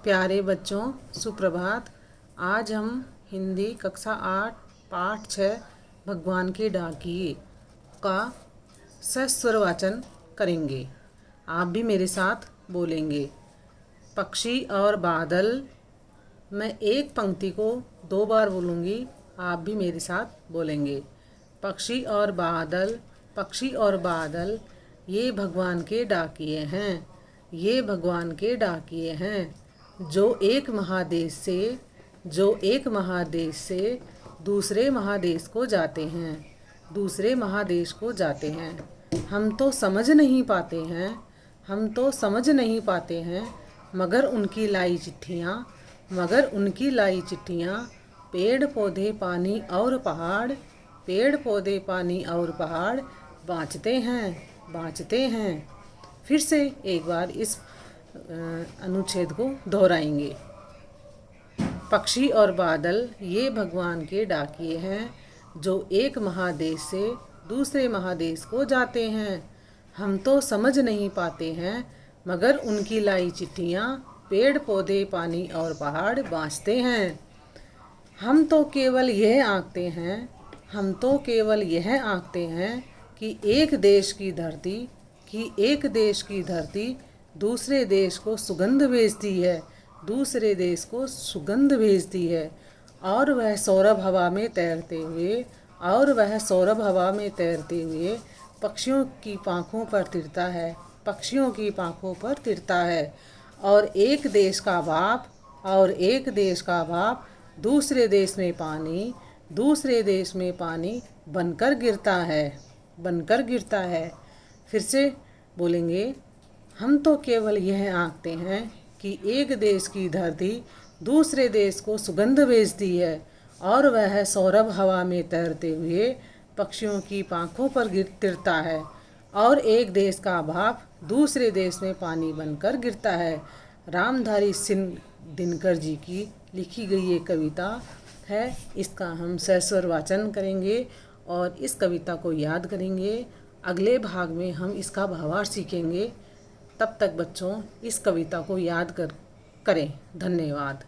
प्यारे बच्चों, सुप्रभात। आज हम हिंदी कक्षा 8 पाठ 6 भगवान के डाकिए का सस्वर वाचन करेंगे। आप भी मेरे साथ बोलेंगे। पक्षी और बादल। मैं एक पंक्ति को 2 बार बोलूँगी, आप भी मेरे साथ बोलेंगे। पक्षी और बादल, पक्षी और बादल, ये भगवान के डाकिए हैं, ये भगवान के डाकिए हैं, जो एक महादेश से दूसरे महादेश को जाते हैं, दूसरे महादेश को जाते हैं। हम तो समझ नहीं पाते हैं, हम तो समझ नहीं पाते हैं, मगर उनकी लाई चिट्ठियाँ, पेड़ पौधे पानी और पहाड़, पेड़ पौधे पानी और पहाड़ बाँचते हैं। फिर से एक बार इस अनुच्छेद को दोहराएंगे। पक्षी और बादल ये भगवान के डाकिए हैं, जो एक महादेश से दूसरे महादेश को जाते हैं। हम तो समझ नहीं पाते हैं, मगर उनकी लाई चिट्ठियाँ, पेड़ पौधे पानी और पहाड़ बाँचते हैं। हम तो केवल यह आंकते हैं कि एक देश की धरती दूसरे देश को सुगंध भेजती है, और वह सौरभ हवा में तैरते हुए पक्षियों की पाँखों पर तिरता है, और एक देश का भाप दूसरे देश में पानी बनकर गिरता है। फिर से बोलेंगे। हम तो केवल यह आंकते हैं कि एक देश की धरती दूसरे देश को सुगंध भेजती है, और वह सौरभ हवा में तैरते हुए पक्षियों की पाँखों पर तिरता है, और एक देश का भाप दूसरे देश में पानी बनकर गिरता है। रामधारी सिंह दिनकर जी की लिखी गई ये कविता है। इसका हम सस्वर वाचन करेंगे और इस कविता को याद करेंगे। अगले भाग में हम इसका भावार्थ सीखेंगे। तब तक बच्चों इस कविता को याद करें। धन्यवाद।